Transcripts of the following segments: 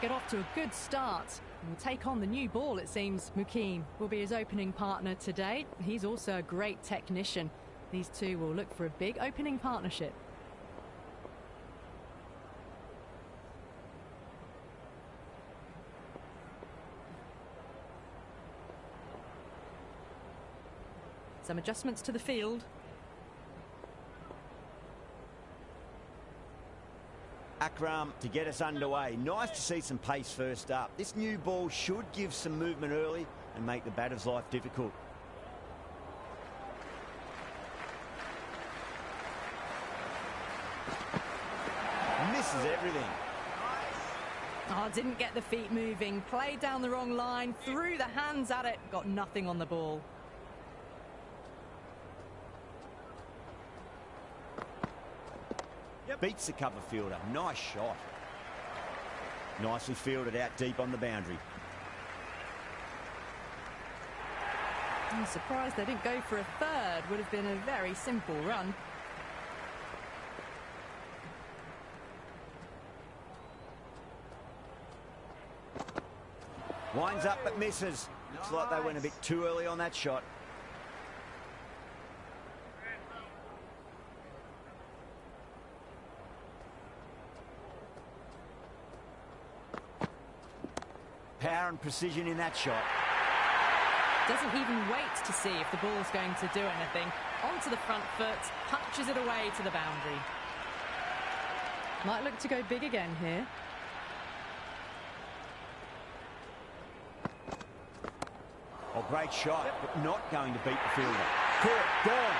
Get off to a good start and will take on the new ball, it seems. Mukim will be his opening partner today. He's also a great technician. These two will look for a big opening partnership. Some adjustments to the field. Akram to get us underway. Nice to see some pace first up. This new ball should give some movement early and make the batter's life difficult. Misses everything. Oh, didn't get the feet moving. Played down the wrong line, threw the hands at it, got nothing on the ball. Beats the cover fielder. Nice shot. Nicely fielded out deep on the boundary. I'm surprised they didn't go for a third. Would have been a very simple run. Winds up but misses. Looks like they went a bit too early on that shot. Power and precision in that shot. Doesn't even wait to see if the ball's going to do anything. Onto the front foot, punches it away to the boundary. Might look to go big again here. Oh, great shot, but not going to beat the fielder. Caught, gone.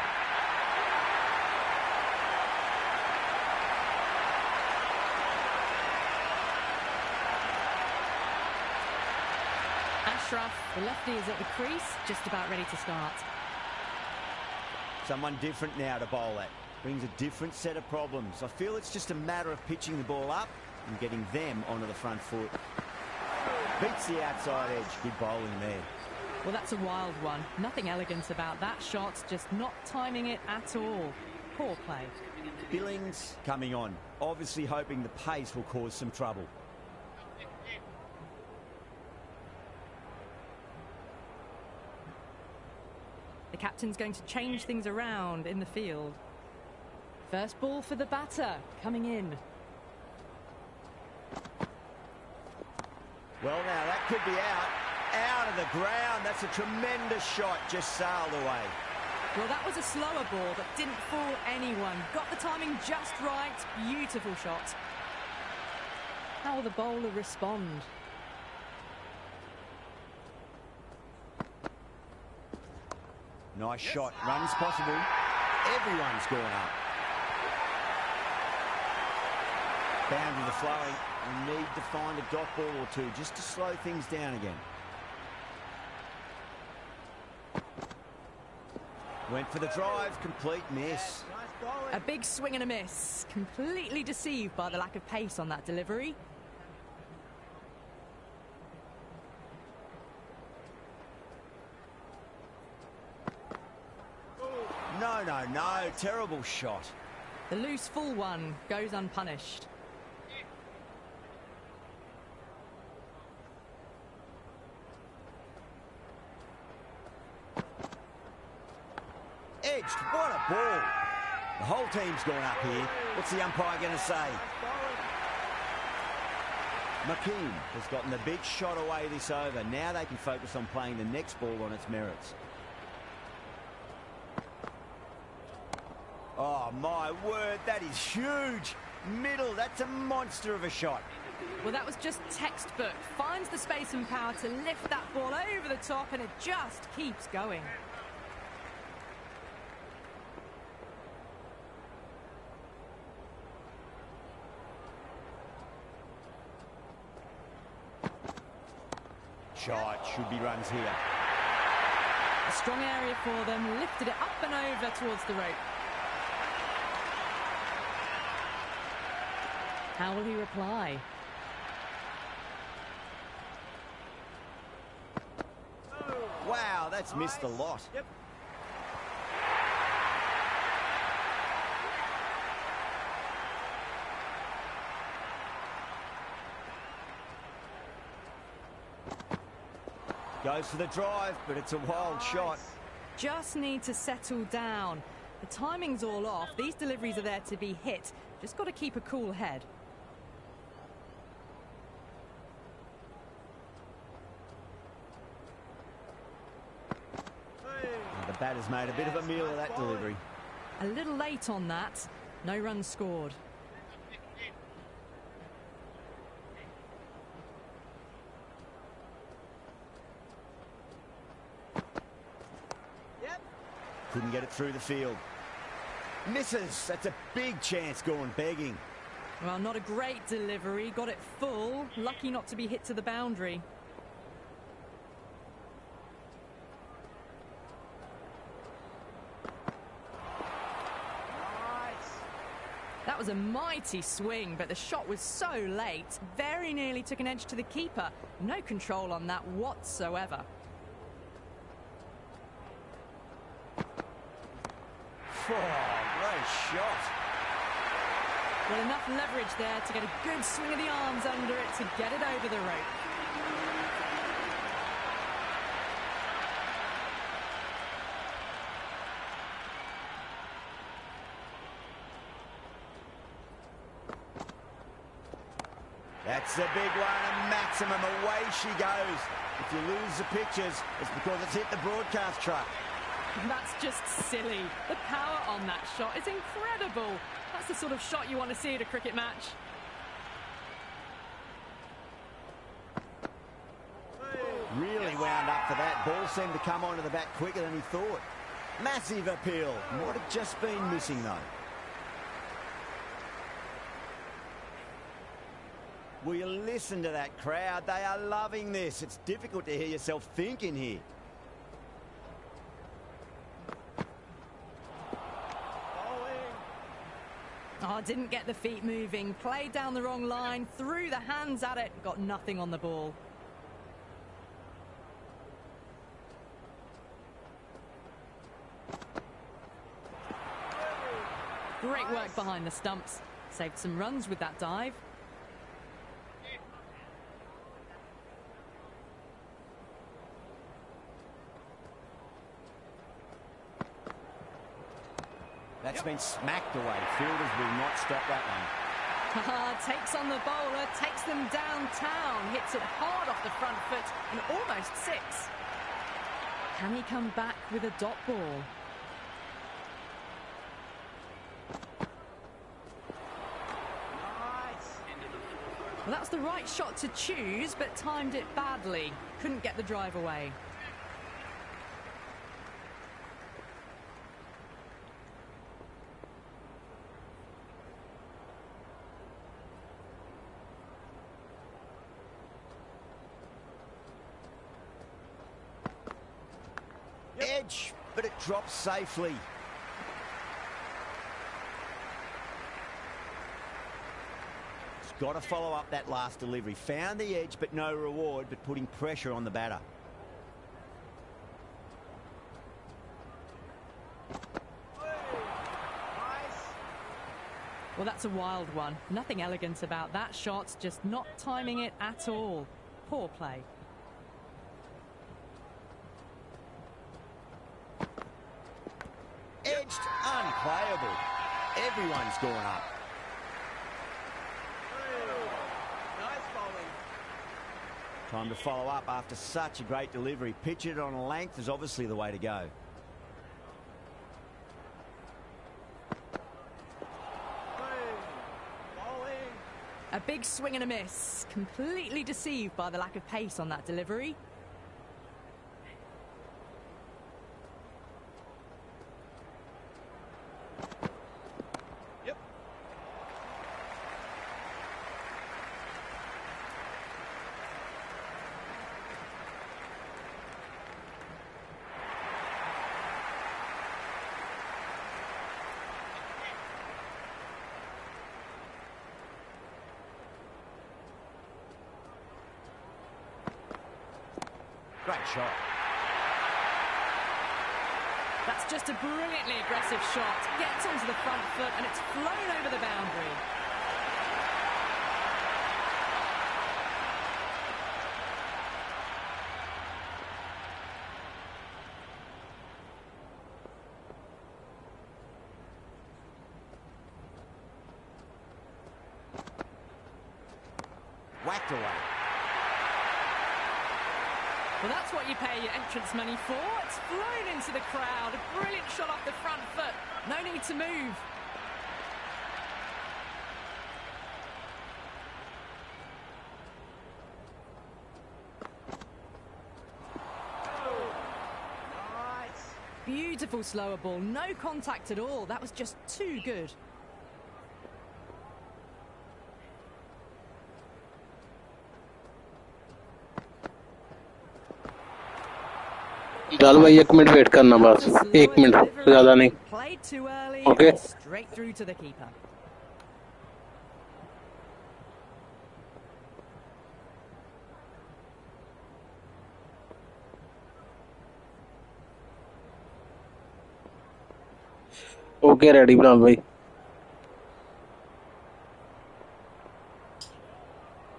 The lefty is at the crease, just about ready to start. Someone different now to bowl at. Brings a different set of problems. I feel it's just a matter of pitching the ball up and getting them onto the front foot. Beats the outside edge. Good bowling there. Well, that's a wild one. Nothing elegant about that shot, just not timing it at all. Poor play. Billings coming on, obviously hoping the pace will cause some trouble. The captain's going to change things around in the field. First ball for the batter, coming in. Well, now that could be out of the ground. That's a tremendous shot, just sailed away. Well, that was a slower ball that didn't fool anyone. Got the timing just right. Beautiful shot. How will the bowler respond? Nice shot. Runs possible. Everyone's gone up. Boundaries are flowing. We need to find a dot ball or two just to slow things down again. Went for the drive. Complete miss. A big swing and a miss. Completely deceived by the lack of pace on that delivery. No. Terrible shot. The loose full one goes unpunished. Edged. What a ball. The whole team's gone up here. What's the umpire going to say? Mukim has gotten the big shot away this over. Now they can focus on playing the next ball on its merits. Oh, my word, that is huge. Middle, that's a monster of a shot. Well, that was just textbook. Finds the space and power to lift that ball over the top, and it just keeps going. Shot, should be runs here. A strong area for them, lifted it up and over towards the rope. How will he reply? Wow, that's missed a lot. Yep. Goes for the drive, but it's a wild shot. Just need to settle down. The timing's all off. These deliveries are there to be hit. Just got to keep a cool head. The batter's made a bit of a meal of that delivery. A little late on that. No runs scored. Couldn't get it through the field. Misses. That's a big chance going begging. Well, not a great delivery. Got it full. Lucky not to be hit to the boundary. That was a mighty swing, but the shot was so late. Very nearly took an edge to the keeper. No control on that whatsoever. Oh, great shot. Well, enough leverage there to get a good swing of the arms under it to get it over the rope. That's a big one, a maximum. Away she goes. If you lose the pictures, it's because it's hit the broadcast truck. That's just silly. The power on that shot is incredible. That's the sort of shot you want to see at a cricket match. Really wound up for that. Ball seemed to come onto the bat quicker than he thought. Massive appeal. Might have just been missing, though. Will you listen to that crowd? They are loving this. It's difficult to hear yourself thinking here. Oh, didn't get the feet moving. Played down the wrong line. Threw the hands at it. Got nothing on the ball. Great work behind the stumps. Saved some runs with that dive. That's been smacked away. Fielders will not stop that one. Takes on the bowler, takes them downtown, hits it hard off the front foot and almost six. Can he come back with a dot ball? Well, that's the right shot to choose, but timed it badly. Couldn't get the drive away. Edge, but it drops safely. He's got to follow up that last delivery. Found the edge, but no reward, but putting pressure on the batter. Well, that's a wild one. Nothing elegant about that shot, just not timing it at all. Poor play. Edged, unplayable. Everyone's gone up. Nice bowling. Time to follow up after such a great delivery. Pitch it on a length is obviously the way to go. A big swing and a miss. Completely deceived by the lack of pace on that delivery. Great shot. That's just a brilliantly aggressive shot. Gets onto the front foot and it's flown over the boundary. whacked away. Well, that's what you pay your entrance money for. It's flown into the crowd. A brilliant shot off the front foot. No need to move. Nice. Beautiful slower ball. No contact at all. That was just too good. Bilal भाई 1 minute wait करना बस 1 minute ज़्यादा नहीं Played too early. Okay. And straight through to the keeper. Okay ready Bilal भाई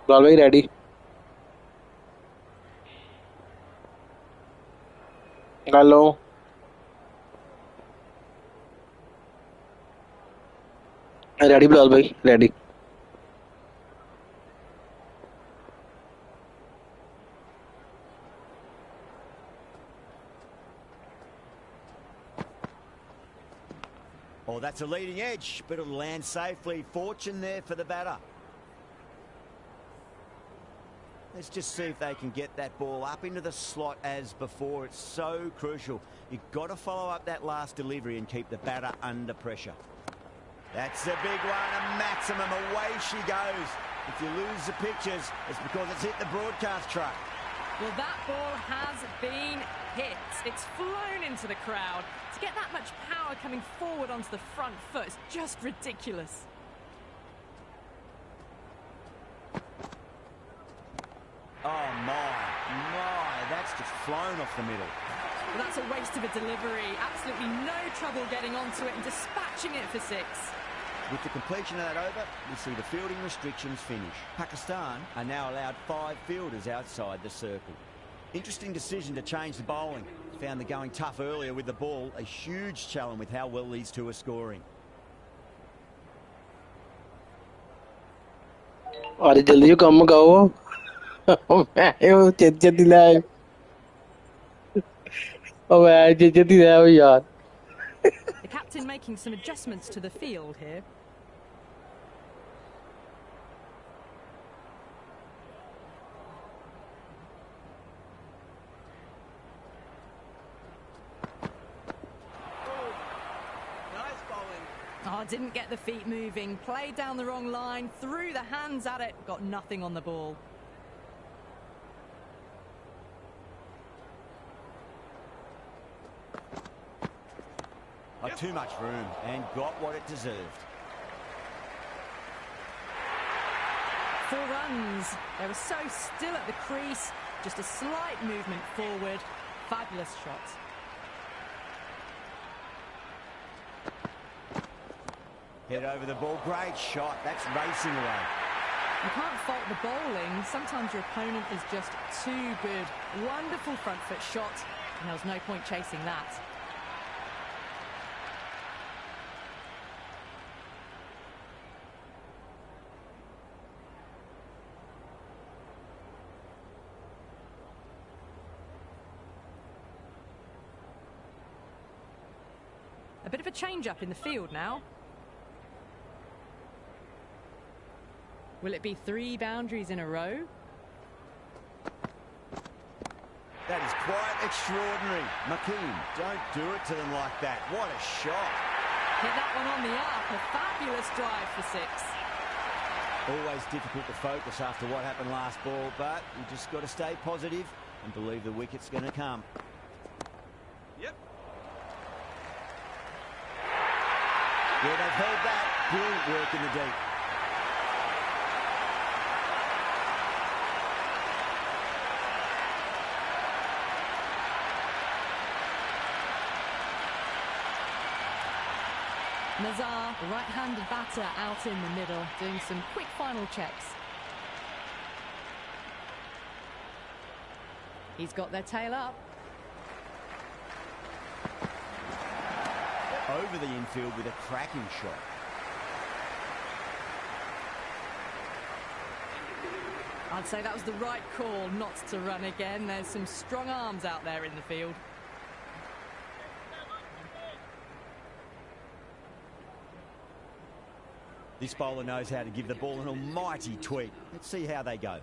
बिलाल भाई ready hello ready Bilal भाई ready Oh, that's a leading edge, but it'll land safely. Fortune there for the batter. Let's just see if they can get that ball up into the slot as before. It's so crucial. You've got to follow up that last delivery and keep the batter under pressure. That's a big one, a maximum. Away she goes. If you lose the pictures, it's because it's hit the broadcast truck. Well, that ball has been hit. It's flown into the crowd. To get that much power coming forward onto the front foot is just ridiculous. Oh, my, that's just flown off the middle. Well, that's a waste of a delivery. Absolutely no trouble getting onto it and dispatching it for 6. With the completion of that over, we see the fielding restrictions finish. Pakistan are now allowed 5 fielders outside the circle. Interesting decision to change the bowling. Found the going tough earlier with the ball. A huge challenge with how well these two are scoring. अरे जल्दी कम गाओ मैं चेती लाए ओ मैं चेती लाए यार The captain making some adjustments to the field here. Nice bowling. Oh, didn't get the feet moving. Played down the wrong line. Threw the hands at it. Got nothing on the ball. Too much room and got what it deserved. 4 runs. They were so still at the crease. Just a slight movement forward. Fabulous shot. Head over the ball. Great shot. That's racing away. You can't fault the bowling. Sometimes your opponent is just too good. Wonderful front foot shot. And there was no point chasing that. A bit of a change-up in the field now. Will it be 3 boundaries in a row? That is quite extraordinary. McKean, don't do it to them like that. What a shot. Hit that one on the up. A fabulous drive for 6. Always difficult to focus after what happened last ball, but you just got to stay positive and believe the wicket's going to come. Yep. Yeah, they've held that. Brilliant work in the deep. Nazar, the right-handed batter, out in the middle, doing some quick final checks. He's got their tail up. Over the infield with a cracking shot. I'd say that was the right call not to run again. There's some strong arms out there in the field. This bowler knows how to give the ball an almighty tweak. Let's see how they go.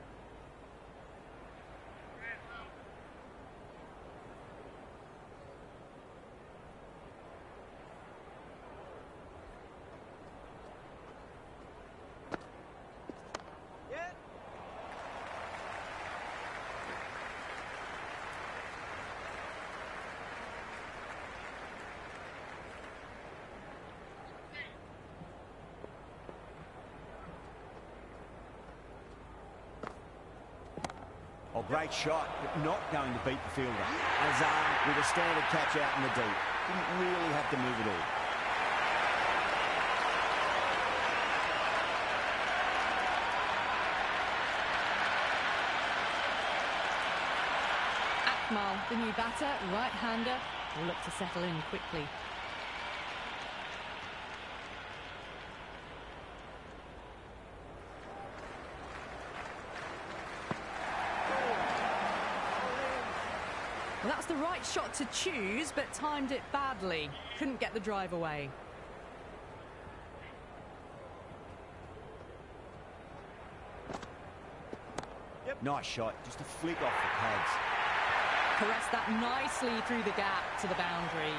Oh, great shot, but not going to beat the fielder. Azam with a standard catch out in the deep. Didn't really have to move at all. Akmal, the new batter, right-hander, will look to settle in quickly. Well, that's the right shot to choose, but timed it badly. Couldn't get the drive away. Yep. Nice shot, just a flick off the pads. Caressed that nicely through the gap to the boundary.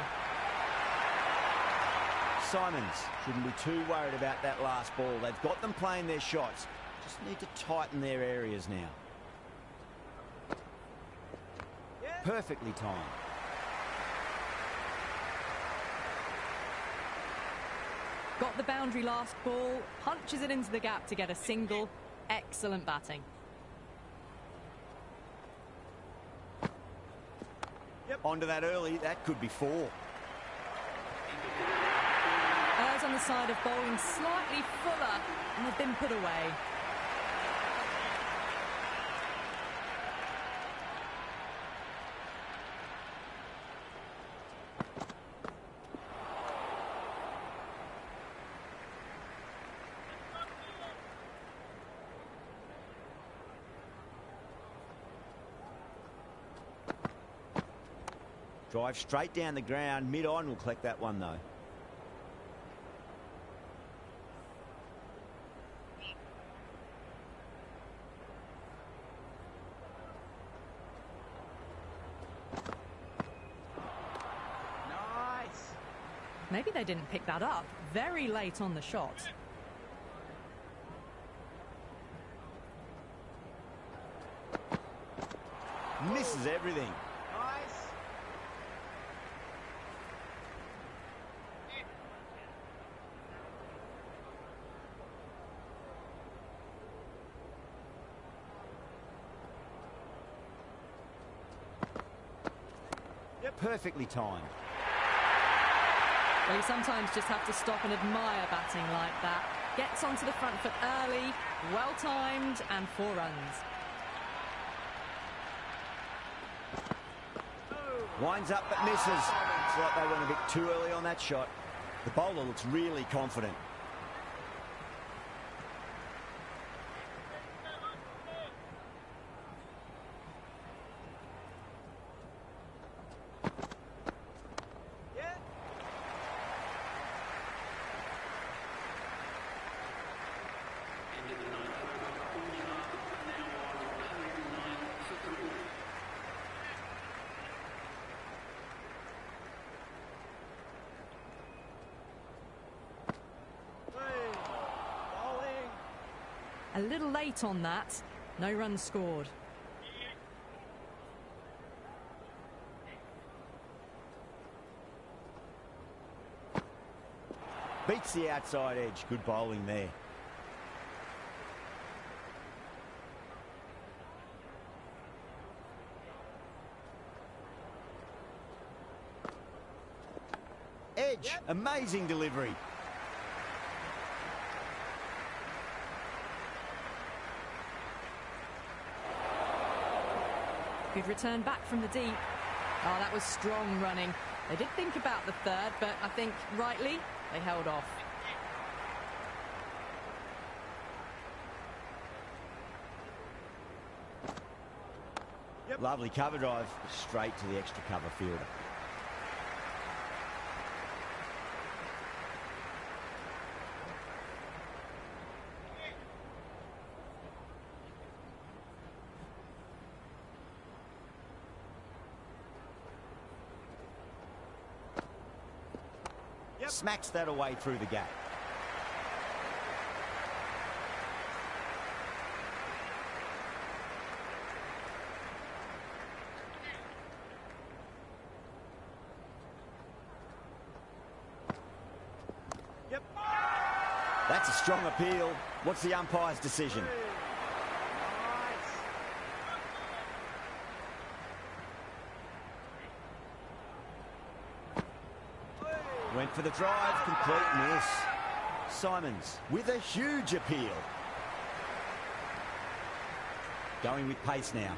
Simons shouldn't be too worried about that last ball. They've got them playing their shots. Just need to tighten their areas now. Perfectly timed. Got the boundary last ball, punches it into the gap to get a single. Excellent batting. Yep. Onto that early, that could be 4. Errs on the side of bowling slightly fuller and have been put away. Drive straight down the ground, mid-on will collect that one though. Nice. Maybe they didn't pick that up. Very late on the shot. Misses everything. Nice. Yep. Perfectly timed. Well, you sometimes just have to stop and admire batting like that. Gets onto the front foot early, well timed, and 4 runs. Winds up but misses. It's like they went a bit too early on that shot. The bowler looks really confident. A little late on that. No runs scored. Beats the outside edge. Good bowling there. Edge. Yep. Amazing delivery. Good return back from the deep. Oh, that was strong running. They did think about the third, but I think rightly they held off. Lovely cover drive, straight to the extra cover fielder. Smacks that away through the gap. Yep. That's a strong appeal. What's the umpire's decision? Went for the drive, complete miss. Simons with a huge appeal. Going with pace now.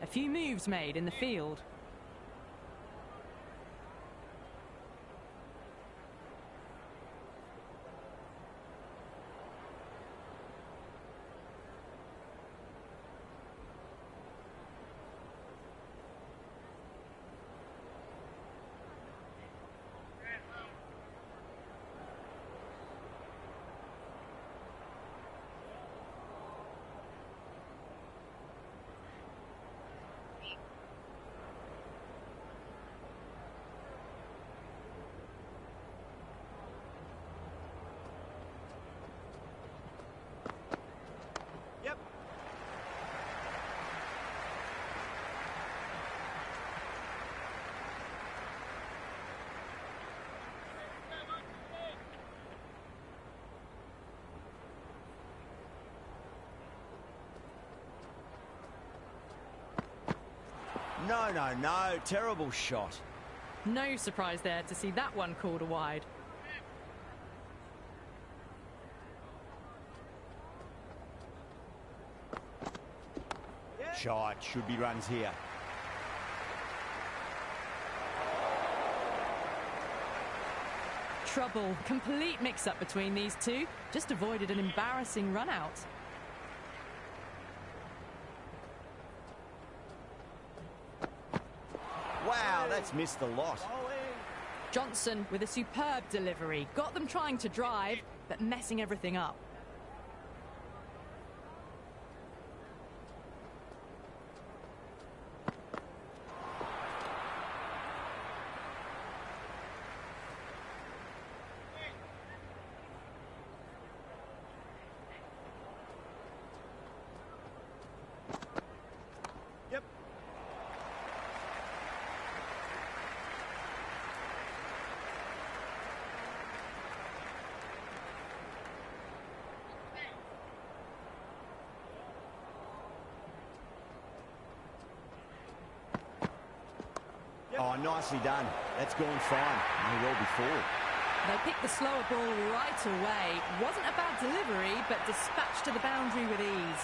A few moves made in the field. Yep. No. Terrible shot. No surprise there to see that one called a wide. Shot. Should be runs here. Trouble. Complete mix-up between these two. Just avoided an embarrassing run-out. Wow, that's missed a lot. Johnson with a superb delivery. Got them trying to drive, but messing everything up. Yep. Oh, nicely done. That's gone fine. May well be forward. They picked the slower ball right away. Wasn't a bad delivery, but dispatched to the boundary with ease.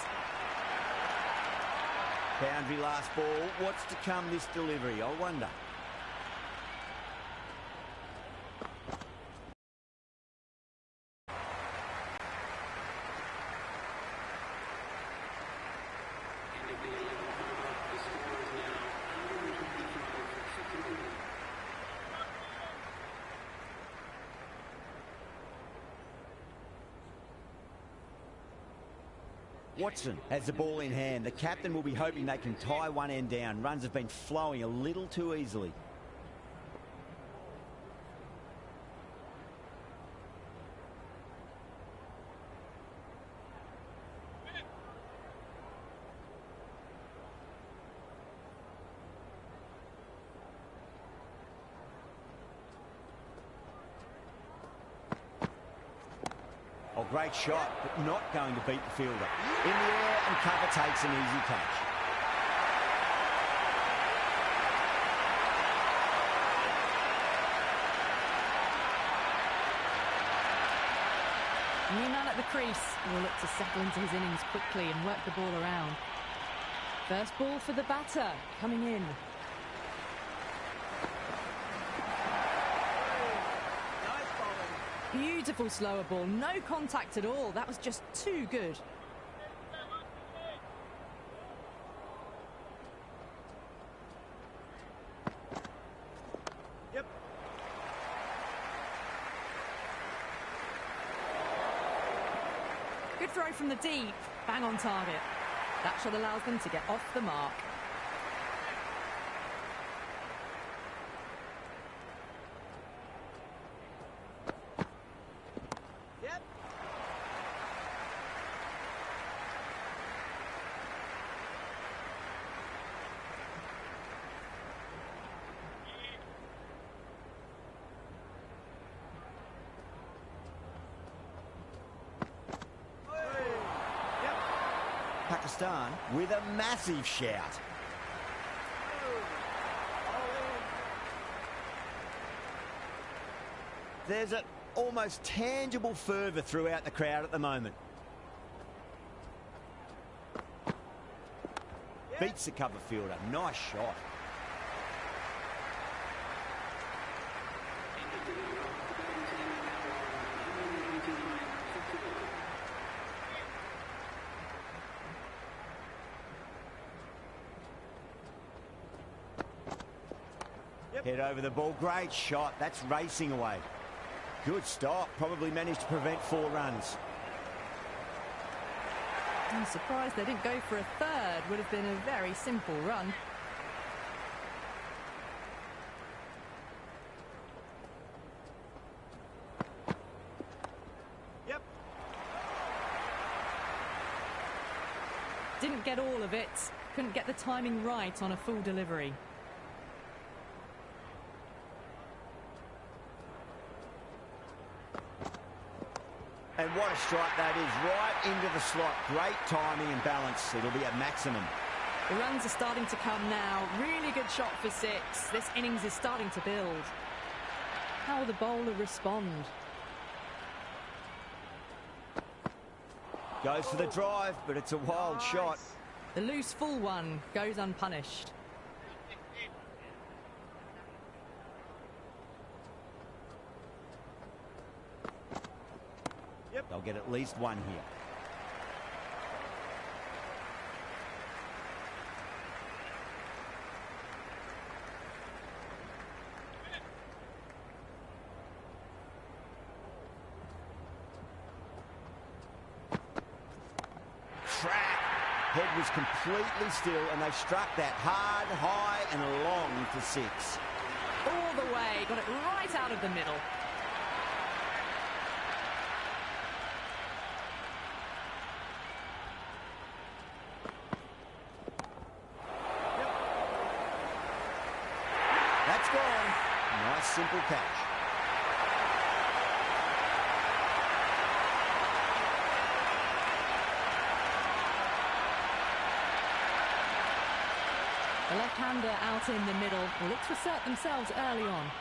Boundary last ball. What's to come this delivery? I wonder. Watson has the ball in hand. The captain will be hoping they can tie one end down. Runs have been flowing a little too easily. Oh, great shot, but not going to beat the fielder. In the air, and cover takes an easy catch. New man at the crease will look to settle into his innings quickly and work the ball around. First ball for the batter, coming in. Nice Beautiful slower ball, no contact at all. That was just too good. Yep. Good throw from the deep, bang on target. That shot allows them to get off the mark. Yep. Pakistan with a massive shout. There's an almost tangible fervour throughout the crowd at the moment. Beats the cover fielder. Nice shot. Head over the ball. Great shot. That's racing away. Good stop. Probably managed to prevent 4 runs. I'm surprised they didn't go for a third. Would have been a very simple run. Yep. Didn't get all of it. Couldn't get the timing right on a full delivery. And what a strike that is, right into the slot. Great timing and balance. It'll be at maximum. The runs are starting to come now. Really good shot for 6. This innings is starting to build. How will the bowler respond? Goes for the drive, but it's a wild shot. The loose full one goes unpunished. They'll get at least 1 here. Track. Head was completely still, and they struck that hard, high, and long for 6. All the way, got it right out of the middle. That's gone. Nice, simple catch. The left-hander out in the middle will look to assert themselves early on.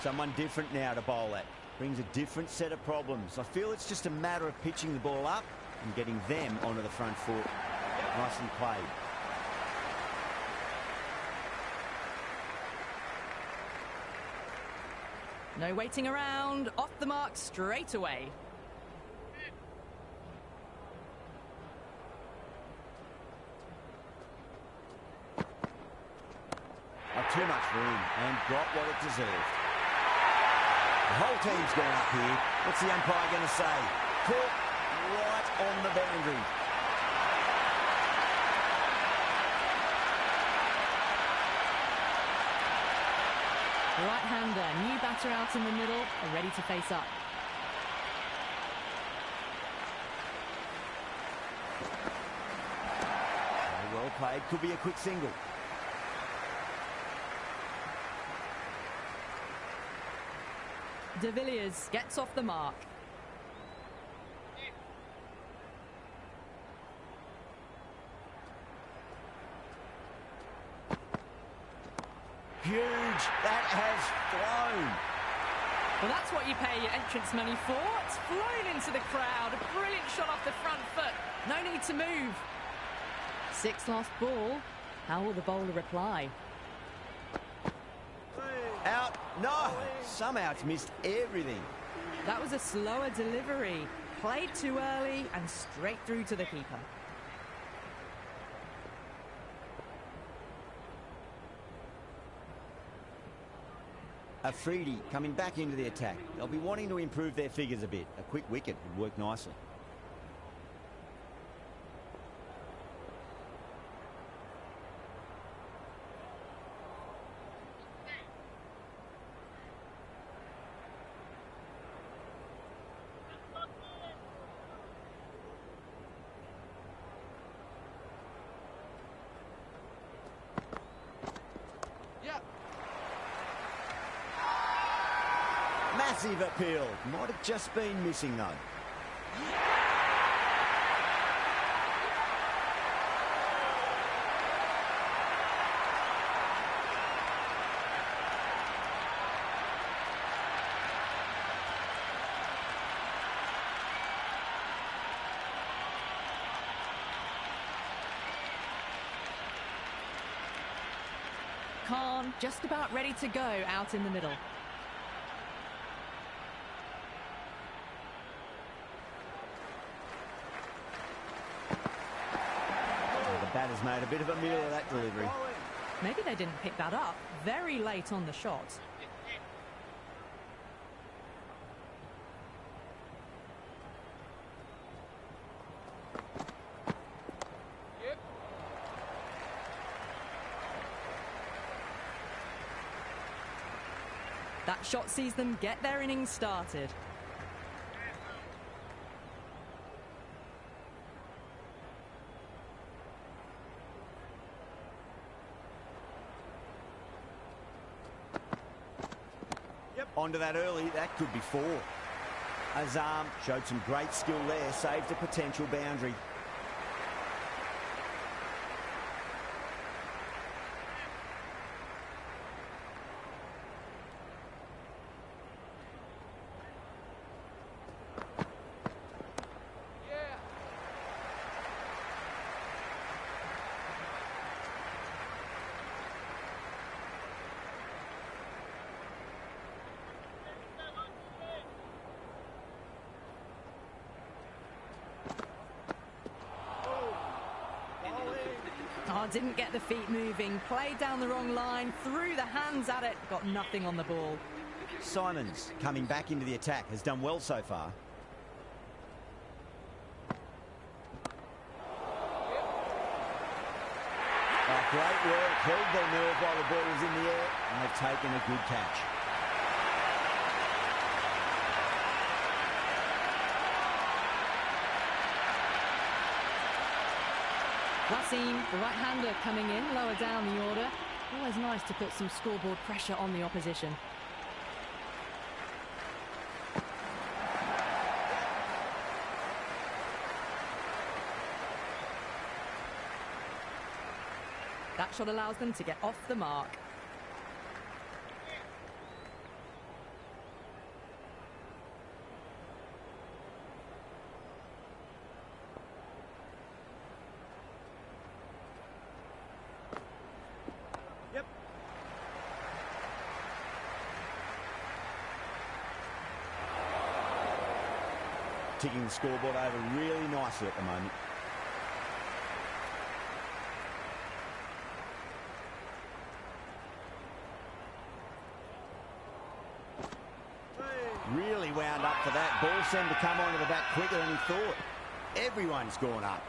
Someone different now to bowl at. Brings a different set of problems. I feel it's just a matter of pitching the ball up and getting them onto the front foot. Nicely played. No waiting around, off the mark straight away. Not too much room, and got what it deserved. The whole team's gone up here. What's the umpire going to say? Caught right on the boundary. The right-hander, new batter out in the middle, are ready to face up. Well played, could be a quick single. De Villiers gets off the mark. Huge, that has flown. Well, that's what you pay your entrance money for. It's flown into the crowd. A brilliant shot off the front foot. No need to move. 6 last ball. How will the bowler reply? Out. No, somehow it's missed everything. That was a slower delivery. Played too early and straight through to the keeper. Afridi coming back into the attack. They'll be wanting to improve their figures a bit. A quick wicket would work nicely. Massive appeal. Might have just been missing, though. Khan just about ready to go out in the middle. Batter's made a bit of a meal of that delivery. Maybe they didn't pick that up very late on the shot. That shot sees them get their innings started. Onto that early, that could be 4. Azam showed some great skill there, saved a potential boundary. Oh, didn't get the feet moving, played down the wrong line, threw the hands at it, got nothing on the ball. Simons, coming back into the attack, has done well so far. Oh, great work, held their nerve while the ball was in the air, and they've taken a good catch. Wasim, the right-hander coming in, lower down the order. Always nice to put some scoreboard pressure on the opposition. That shot allows them to get off the mark. Ticking the scoreboard over really nicely at the moment. Really wound up for that. Ball seemed to come onto the bat quicker than he thought. Everyone's gone up.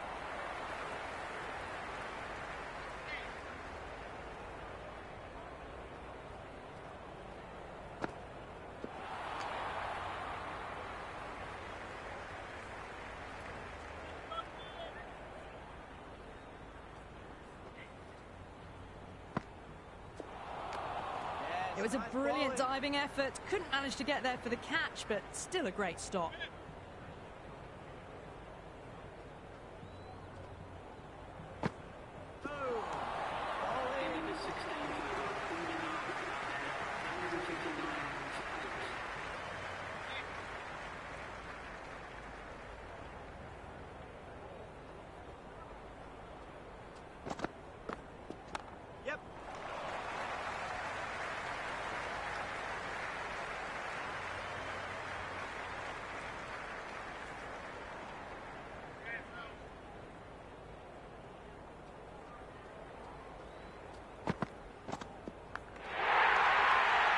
It was a brilliant diving effort. Couldn't manage to get there for the catch, but still a great stop.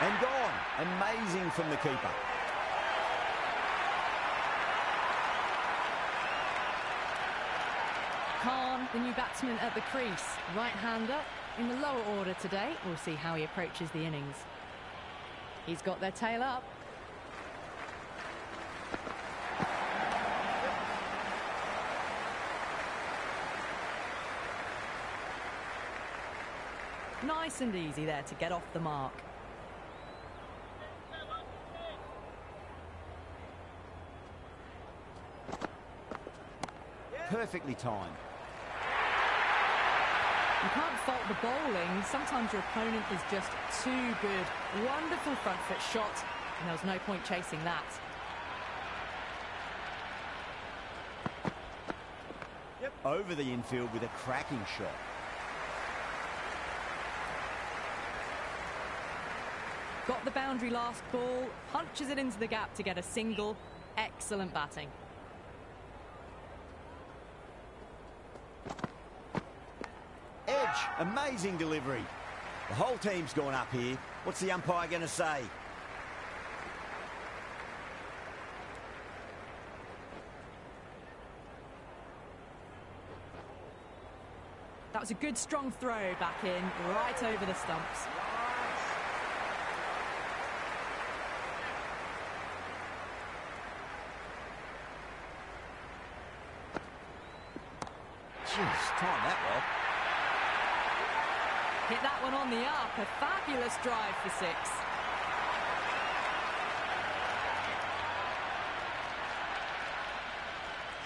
And gone. Amazing from the keeper. Khan, the new batsman at the crease. Right-hander in the lower order today. We'll see how he approaches the innings. He's got their tail up. Nice and easy there to get off the mark. Perfectly timed. You can't fault the bowling. Sometimes your opponent is just too good. Wonderful front foot shot, and there was no point chasing that. Yep. Over the infield with a cracking shot. Got the boundary last ball, punches it into the gap to get a single. Excellent batting. Edge, amazing delivery. The whole team's gone up here. What's the umpire going to say? That was a good strong throw back in, right over the stumps. Jeez, time that well. Hit that one on the up. A fabulous drive for 6.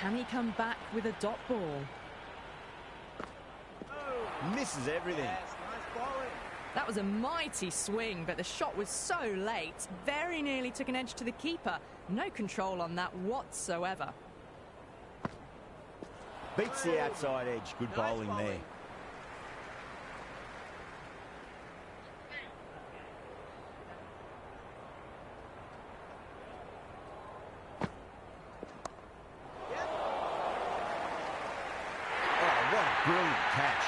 Can he come back with a dot ball? Misses everything. Yes, nice bowling. That was a mighty swing, but the shot was so late. Very nearly took an edge to the keeper. No control on that whatsoever. Beats the outside edge. Good bowling there. Oh, what a brilliant catch.